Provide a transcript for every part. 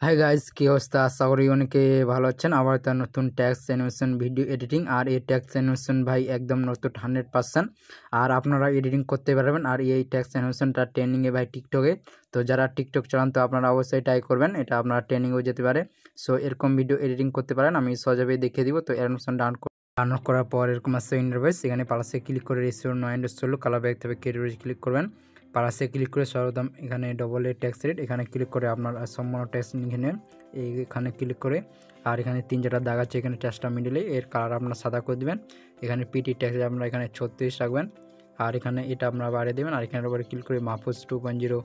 Hi guys, কি অবস্থা? আশা করি অনেকে ভালো আছেন। আবার তার নতুন ট্যাক্স অ্যানিমেশন ভিডিও এডিটিং, আর এই ট্যাক্স অ্যানিমেশন ভাই একদম নতুন 100%। আর আপনারা এডিটিং করতে পারবেন। আর এই ট্যাক্স অ্যানিমেশনটা ট্রেনিংয়ে ভাই টিকটকে। তো যারা টিকটক চালান তো আপনারা অবশ্যই ট্রাই করবেন, এটা আপনারা ট্রেনিংও যেতে পারে। সো এরকম ভিডিও এডিটিং করতে পারেন, আমি সহজভাবে দেখিয়ে দিব। তো অ্যানিমেশন ডাউনলোড করার পর এরকম আসছে ইন্টারফেস। এখানে প্লাসে ক্লিক করে রেজিস্টার নো ইন্ডাস্ট্রি কালার ব্যাগ থেকে ক্যাটাগরি ক্লিক করবেন। প্লাসে ক্লিক করে সর্বদাম এখানে ডবল এ ট্যাক্স রেট এখানে ক্লিক করে আপনার সম্পূর্ণ ট্যাক্স লিখে নেন। এখানে ক্লিক করে আর এখানে 3-4টা দাগ আছে, এখানে ট্যাক্সটা মিডিলে এর কালার আপনার সাদা করে দেবেন। এখানে পিটি ট্যাক্স আপনারা এখানে 36 রাখবেন। আর এখানে এটা আপনারা বাড়িয়ে দেবেন। আর এখানে উপরে ক্লিক করে মাহফুজ 2.0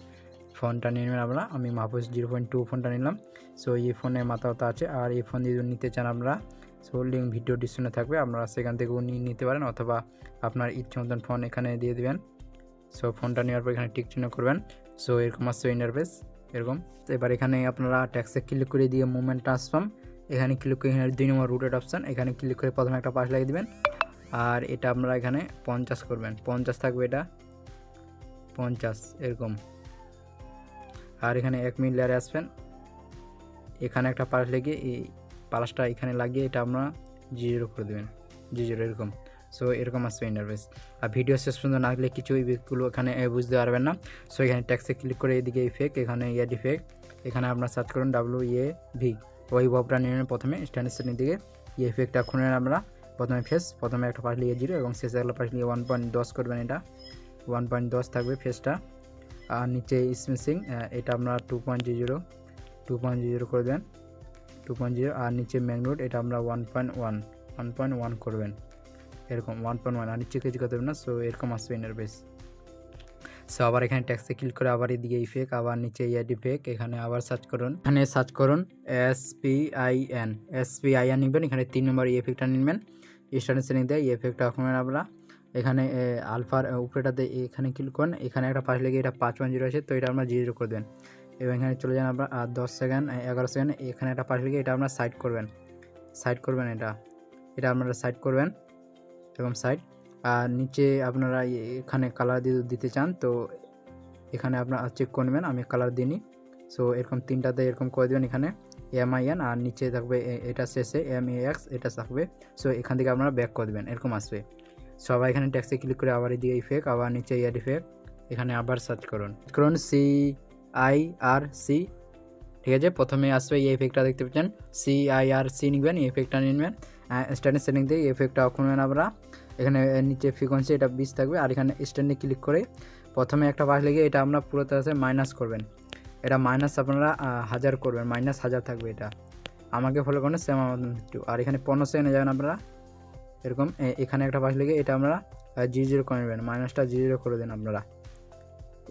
ফোনটা নিয়ে নেবেন আপনারা। আমি মাহফুজ 0.2 ফোনটা নিলাম। সো এই ফোনে মাথা আছে। আর এই ফোন যদি নিতে চান আপনারা, সো লিঙ্ক ভিডিও ডিসক্রিপশনে থাকবে, আপনারা সেখান থেকেও নিতে পারেন, অথবা আপনার ইচ্ছে মতন ফোন এখানে দিয়ে দেবেন। সো ফোনটা নেওয়ার পর এখানে টিক চিহ্ন করবেন। সো এরকম আসছে ইন্টারফেস এরকম। তো এবার এখানে আপনারা ট্যাক্সে ক্লিক করে দিয়ে মুভমেন্ট ট্রান্সফর্ম এখানে ক্লিক করে এখানে 2 নম্বর রুটেড অপশান এখানে ক্লিক করে প্রথমে একটা পাশ লাগিয়ে দেবেন। আর এটা আপনারা এখানে 50 করবেন, 50 থাকবে, এটা 50 এরকম। আর এখানে 1 মিনিট লেয়ারে আসবেন, এখানে একটা পাশ লাগিয়ে এই পাশটা এখানে লাগিয়ে এটা আপনারা 0 করে দেবেন, 0 এরকম। সো এরকম আসবে ইন্টারফেস। আর ভিডিও শেষ পর্যন্ত না গেলে কিছু ইফেক্টগুলো এখানে বুঝতে পারবেন না। সো এখানে ট্যাক্সে ক্লিক করে এদিকে ইফেক্ট, এখানে ইয়াড ইফেক্ট, এখানে আপনার সার্চ করুন WAV। ওই ববটা নিয়ে নেন প্রথমে স্ট্যান্ড সেটিং দিকে ইফেক্টটা খুঁজে আমরা প্রথমে ফেস, প্রথমে একটা পাশ লিয়ে 0 এবং শেষে একটা পাশ লিয়ে 1.10 করবেন, এটা 1.10 থাকবে ফেসটা। আর নিচে স্মেসিং এটা আপনারা 2.0 করে দেন, 2.0। আর নিচে ম্যাগনেট এটা আমরা 1.1 করবেন, এরকম 1.1। আর নিচে কিছু করতে হবে না। সো এরকম আসবে ইন্টারফেস। সো আবার এখানে ট্যাক্সে ক্লিক করে আবার এদিকে ইফেক্ট, আবার নিচে ইয়াড ইফেক্ট, এখানে আবার সার্চ করুন, এখানে সার্চ করুন SPIN নিবেন। এখানে 3 নম্বর ইফেক্টটা নিবেন, স্টার্টিং সেটিং দেয় ইফেক্টটা আপনারা আপনারা এখানে আলফার উপরেটাতে এখানে ক্লিক করুন, এখানে একটা পাশ লেগে এটা 5.0 আছে, তো এটা আমরা 0 করে দেন। এবং এখানে চলে যান আপনার 10 সেকেন্ড 11 সেকেন্ড, এখানে একটা পাশ লেগে এটা আপনারা সাইড করবেন, এটা আপনারা সাইড করবেন এরকম সাইড। আর নিচে আপনারা এখানে কালার দিতে চান তো এখানে আপনারা চেক করে নেবেন, আমি কালার দিইনি। সো এরকম 3টাতে এরকম করে দেবেন, এখানে MIN আর নিচে থাকবে এটা শেষে MAX এটা থাকবে। সো এখান থেকে আপনারা ব্যাক করে দেবেন, এরকম আসবে। সবাই এখানে ট্যাক্সে ক্লিক করে আবার এদিকে ইফেক্ট, আবার নিচে ইয়াড ইফেক্ট, এখানে আবার সার্চ করুন CIRC, ঠিক আছে। প্রথমে আসবে এই ইফেক্টটা দেখতে পাচ্ছেন CIRC নিবেন, এই ইফেক্টটা নিবেন। স্ট্যান্ডিং সেটিং দিয়ে ইফেক্টটা খুলবেন আপনারা, এখানে নিচে ফ্রিকোয়েন্সি এটা 20 থাকবে। আর এখানে স্ট্যান্ডে ক্লিক করে প্রথমে একটা পাশ লেগে এটা আপনারা পুরো তাতে মাইনাস করবেন, এটা মাইনাস আপনারা 1000 করবেন, -1000 থাকবে। এটা আমাকে ফলো করেন সেম আমাদের একটু। আর এখানে 15 সেকেন্ডে যাবেন আপনারা এরকম, এখানে একটা পাশ লেগে এটা আমরা 0 করে নেবেন, মাইনাসটা 0 করে দেন আপনারা।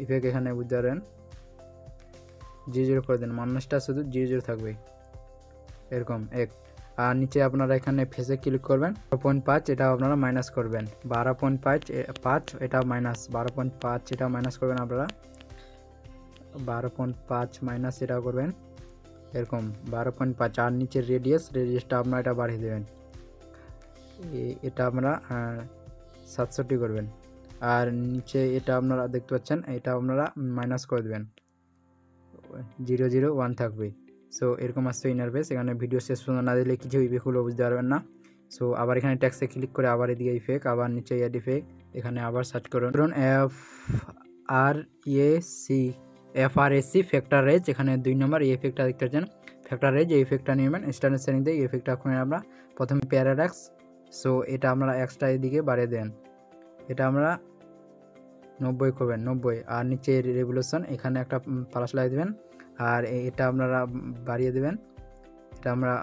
ইফেক্ট এখানে বুঝতে পারবেন 0 করে দেন, মাইনাসটা শুধু 0 থাকবে এরকম এক। আর নিচে আপনারা এখানে ফেসে ক্লিক করবেন, 12.5 এটা আপনারা মাইনাস করবেন, 12.5 এটা মাইনাস 12.5 এটা মাইনাস করবেন আপনারা, 12.5 মাইনাস এটা করবেন এরকম 12.5। আর নিচে রেডিয়াসটা আপনারা এটা বাড়িয়ে দেবেন, এটা আপনারা 67 করবেন। আর নিচে এটা আপনারা দেখতে পাচ্ছেন এটা আপনারা মাইনাস করে দেবেন, 001 থাকবে। সো এরকম আসছে ইন্টারফেস। এখানে ভিডিও শেষ পর্যন্ত না দিলে কিছু ইফেক্টগুলো বুঝতে পারবেন না। সো আবার এখানে ট্যাক্সে ক্লিক করে আবার এদিকে ইফেক্ট, আবার নিচে ইয়াড ইফেক্ট, এখানে আবার সার্চ করুন FRAC ফ্যাক্টর রেজ, এখানে 2 নম্বর এই ইফেক্টটা দেখতে পাচ্ছেন ফ্যাক্টর রেজ, এই ইফেক্টটা নেবেন। স্ট্যান্ডার্ড সেটিং দিয়ে এই ইফেক্টটা খুঁজে আমরা প্রথমে প্যারাডক্স, সো এটা আমরা এক্সট্রা এদিকে বাড়িয়ে দেন, এটা আমরা 90 করবেন, 90। আর নিচে রেভলিউশন এখানে একটা প্লাস লাগিয়ে দেবেন, আর এটা আপনারা বাড়িয়ে দেবেন, এটা আমরা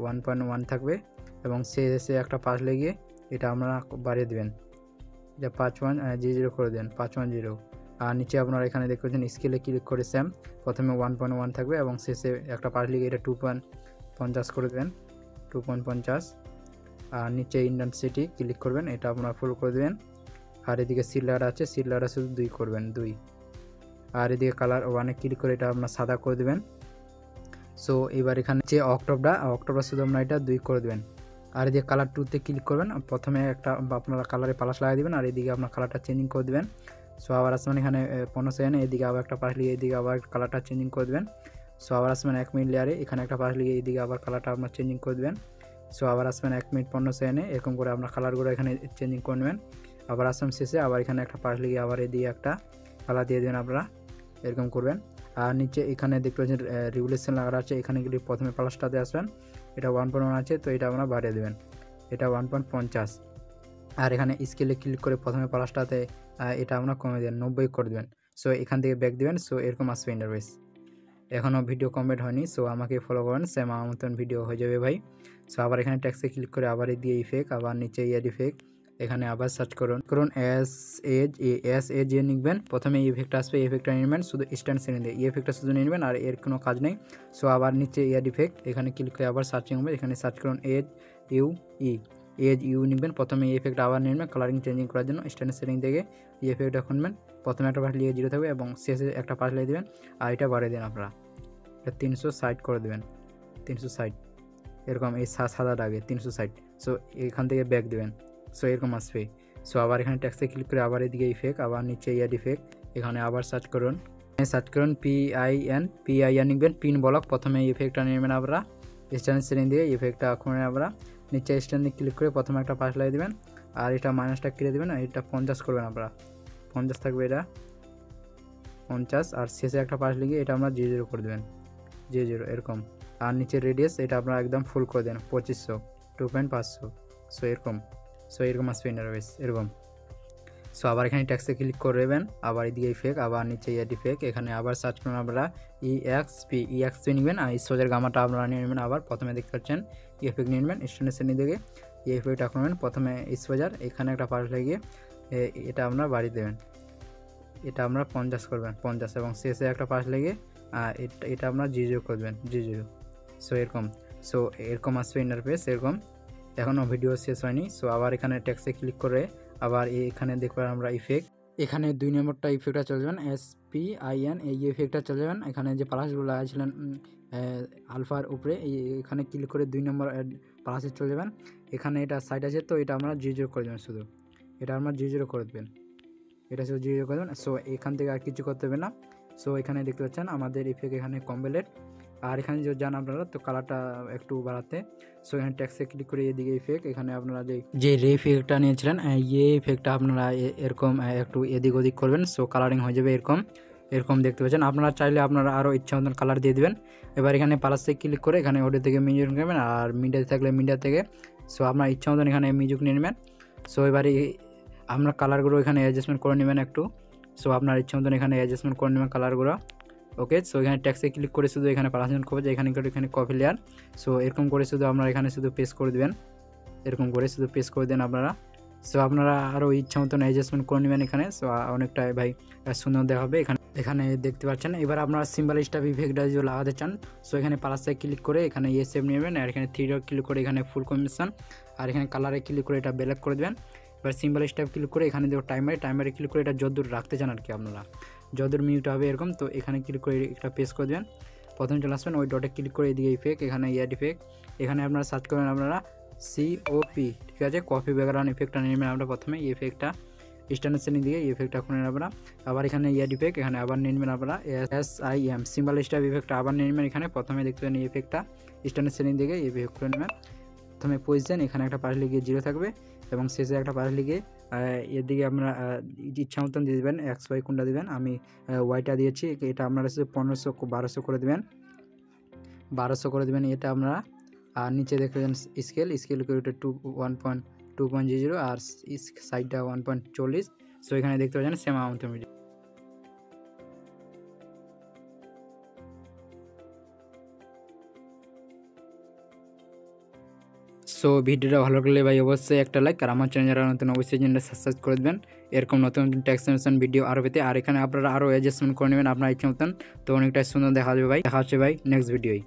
1.1 থাকবে। এবং শেষে একটা পাশ লেগে এটা আমরা বাড়িয়ে দেবেন, এটা 5.0 করে দেন, 5.0। আর নিচে আপনারা এখানে দেখতে পাচ্ছেন স্কেলে ক্লিক করে সেম, প্রথমে 1.1 থাকবে এবং শেষে একটা পাশ লেগে এটা 2.50 করে দেবেন, 2.50। আর নিচে ইন্টেন্সিটি ক্লিক করবেন, এটা আপনারা ফুল করে দেবেন। আর এদিকে সিলার আছে, সিলারটা শুধু 2 করবেন, 2। আর এদিকে কালার 1-এ ক্লিক করে এটা আপনার সাদা করে দেবেন। সো এবার এখানে যে অক্টোবর শুধু আপনারা এটা 2 করে দেবেন। আর এদিকে কালার 2-তে ক্লিক করবেন, প্রথমে একটা আপনারা কালারে প্লাস লাগিয়ে দেবেন, আর এদিকে আপনার কালারটা চেঞ্জিং করে দেবেন। সো আবার আসবেন এখানে 15 সেকেন্ড, এদিকে আবার একটা পাশ লিয়ে এদিকে আবার কালারটা চেঞ্জিং করে দেবেন। সো আবার আসবেন 1 মিনিট লেয়ারে, এখানে একটা পাশ লিখে এইদিকে আবার কালারটা আপনার চেঞ্জিং করে দেবেন। সো আবার আসবেন 1 মিনিট 15 সেকেন্ডে, এরকম করে আপনার কালারগুলো এখানে চেঞ্জিং করে নেবেন। আবার আসবেন শেষে, আবার এখানে একটা পাশ লিখে আবার এদিকে একটা কালার দিয়ে দেবেন আপনারা, এরকম করবেন। আর নিচে এখানে দেখতে পাচ্ছেন রেগুলেশন লাগা আছে, এখানে গিয়ে প্রথমে প্লাসটাতে আসবেন, এটা 1.1 আছে, তো এটা আপনারা বাড়িয়ে দেবেন, এটা 1.50। আর এখানে স্কেলে ক্লিক করে প্রথমে প্লাসটাতে এটা আপনারা কমে দেবেন, 90 করে দেবেন। সো এখান থেকে ব্যাক দেবেন। সো এরকম আসবে ইন্টারফেস। এখনও ভিডিও কমপ্লিট হয়নি, সো আমাকে ফলো করেন, সেম আমার মতন ভিডিও হয়ে যাবে ভাই। সো আবার এখানে ট্যাক্সে ক্লিক করে আবার দিয়ে ইফেক্ট, আবার নিচে ইফেক্ট, এখানে আবার সার্চ করুন এস এজ এ লিখবেন, প্রথমে এই ইফেক্টটা আসবে, এই ইফেক্টটা নেবেন শুধু স্ট্যান্ড সেনে দিয়ে, এই ইফেক্টটা শুধু নেবেন আর এর কোনো কাজ নেই। সো আবার নিচে ইফেক্ট, এখানে ক্লিক করে আবার সার্চিং হবে, এখানে সার্চ করুন এজ ইউ লিখবেন, প্রথমে এই ইফেক্ট আবার নেবেন কালারিং চেঞ্জিং করার জন্য, স্ট্যান্ড সেটিং থেকে এই ইফেক্টটা খুলবেন, প্রথমে একটা পাশ লিখে 0 থাকবে এবং শেষে একটা পাশ লিখে দেবেন, আর এটা বাড়িয়ে দেন আপনারা, এটা 360 করে দেবেন, 360 এরকম, এই সাদাটাকে 360। সো এখান থেকে ব্যাক দেবেন। সো এরকম আসবে। সো আবার এখানে ট্যাক্সে ক্লিক করে আবার এদিকে ইফেক্ট, আবার নিচে ইফেক্ট, এখানে আবার সার্চ করুন পিআইএন লিখবেন, পিন ব্লক, প্রথমে এই ইফেক্টটা নেবেন আপনারা, স্ট্যান্ড সেটিং দিয়ে ইফেক্টটা খুঁড়ে আপনারা নিচে স্ট্যান্ডে ক্লিক করে প্রথমে একটা পাশ লাগিয়ে দেবেন, আর এটা মাইনাসটা কেটে দেবেন, আর এটা 50 করবেন আপনারা, 50 থাকবে, এটা 50, আর শেষে একটা পাশ লিখে এটা আমরা 0 করে দেবেন, 0 এরকম। আর নিচে রেডিয়াস এটা আপনারা একদম ফুল করে দেন, 2500 2.500। সো এরকম আসবে ইন্টারফেস এরকম। সো আবার এখানে ট্যাক্সে ক্লিক করবেন, আবার এদিকে ইফেক্ট, আবার নিচে ইফেক্ট, এখানে আবার সার্চ করুন আপনারা EXP নেবেন, আর সোজার গামাটা আপনারা নিয়ে নেবেন, আবার প্রথমে দেখতে পাচ্ছেন ইফেক্ট নিয়ে নেবেন, স্ট্যান্ডার্ড শ্রেণী থেকে এই ইফেক্টটা করবেন, প্রথমে সোজার এখানে একটা পাশ লাগিয়ে এটা আপনারা বাড়িয়ে দেবেন, এটা আমরা 50 করবেন, 50, এবং শেষে একটা পাশ লেগে এটা আপনারা 0 করে দেবেন, 0। সো এরকম আসবে ইন্টারফেস এরকম। এখনও ভিডিও শেষ হয়নি। সো আবার এখানে টেক্সটে ক্লিক করে আবার এখানে দেখবেন আমরা ইফেক্ট, এখানে 2 নম্বরটা ইফেক্টটা চলে যাবেন, SPIN এই ইফেক্টটা চলে যাবেন, এখানে যে প্লাসগুলো লাগাইছিলেন আলফার উপরে এখানে ক্লিক করে 2 নম্বর প্লাসে চলে যাবেন, এখানে এটা সাইড আছে, তো এটা আমরা 0 করে দেবেন, শুধু এটা আমরা 0 করে দেবেন, এটা শুধু 0 করে দেবেন। সো এখান থেকে আর কিছু করতে হবে না। সো এখানে দেখতে পাচ্ছেন আমাদের ইফেক্ট এখানে কমপ্লিট। আর এখানে যদি যান আপনারা তো কালারটা একটু বাড়াতে, সো এখানে ট্যাক্সে ক্লিক করে এদিকে ইফেক্ট, এখানে আপনারা যে রে ইফেক্টটা নিয়েছিলেন এই ইফেক্টটা আপনারা এরকম একটু এদিক ওদিক করবেন, সো কালারিং হয়ে যাবে এরকম দেখতে পাচ্ছেন। আপনারা চাইলে আপনারা আরও ইচ্ছা মতন কালার দিয়ে দেবেন। এবার এখানে প্লাসে ক্লিক করে এখানে অডিও থেকে মিউজিক নেবেন, আর মিডিয়া থাকলে মিডিয়া থেকে, সো আপনার ইচ্ছা মতন এখানে মিউজিক নিয়ে নেবেন। সো এবারে আপনার কালারগুলো এখানে অ্যাডজাস্টমেন্ট করে নেবেন একটু, সো আপনার ইচ্ছা মতন এখানে অ্যাডজাস্টমেন্ট করে নেবেন কালারগুলো। ওকে, সো এখানে ট্যাক্সে ক্লিক করে শুধু এখানে পারসেন্ট করবে, এখানে কপি লেয়ার, সো এরকম করে শুধু আপনারা এখানে শুধু পেস্ট করে দেবেন, এরকম করে শুধু পেস্ট করে দেন আপনারা। সো আপনারা আরও ইচ্ছা মতন অ্যাডজাস্টমেন্ট করে নেবেন এখানে, সো অনেকটা ভাই সুন্দর দেখাবে এখানে দেখতে পাচ্ছেন। এবার আপনারা সিম্বল স্টাফ ইফেক্টটা যদি লাগাতে চান, সো এখানে প্লাসে ক্লিক করে এখানে সেভ নেবেন, আর এখানে 3 ডট ক্লিক করে এখানে ফুল কম্বিনেশন, আর এখানে কালারে ক্লিক করে এটা ব্ল্যাক করে দেবেন। এবার সিম্বল স্টাফ ক্লিক করে এখানে দেখো টাইমারে ক্লিক করে এটা যতদূর রাখতে চান আর কি আপনারা, যতদূর মিউট হবে এরকম, তো এখানে ক্লিক করে একটা পেস্ট করে দেবেন। প্রথমে চলে আসবেন ওই ডটে ক্লিক করে এদিকে ইফেক্ট, এখানে ইফেক্ট, এখানে আপনারা সার্চ করবেন আপনারা COP, ঠিক আছে, কপি ব্যাকগ্রাউন্ড ইফেক্টটা নেবেন আমরা প্রথমে, এই ইফেক্টটা স্ট্যান্ডার্ড শ্রেণী দিয়ে ইফেক্টটা খুলে নেবেন আবার এখানে ইফেক্ট, এখানে আবার নেবেন আপনারা SIM সিম্বল স্টাফ ইফেক্টটা আবার নেবেন, এখানে প্রথমে দেখতে পাবেন এই ইফেক্টটা স্ট্যান্ডার্ড শ্রেণী থেকে ইফেক্ট করে নেবেন। প্রথমে পজিশন এখানে একটা পাশ লিখে 0 থাকবে, এবং শেষে একটা পাশ লিখে এদিকে আপনারা ইচ্ছা মতন দিয়ে দেবেন, XY কোনটা দেবেন, আমি ওয়াইটা দিয়েছি, এটা আপনারা 1500 1200 করে দেবেন, 1200 করে দেবেন এটা আপনারা। আর নিচে দেখবেন স্কেল করে এটা 1.2.00, আর সাইডটা 1.40, সো এখানে দেখতে পাচ্ছেন সেম আমাউন্ট মিডিয়া। সো ভিডিওটা ভালো লাগলে ভাই অবশ্যই একটা লাইক, আর আমার চ্যানেল যারা নতুন অবশ্যই চ্যানেলটা সাবস্ক্রাইব করে দেবেন এরকম নতুন নতুন ট্যাক্স অ্যানিমেশন ভিডিও আরও পেতে। আর এখানে আপনারা আরও অ্যাডজাস্টমেন্ট করে নেবেন আপনার ইচ্ছা মতন, তো অনেকটাই সুন্দর দেখা যাবে ভাই। দেখা হচ্ছে ভাই নেক্সট ভিডিওয়।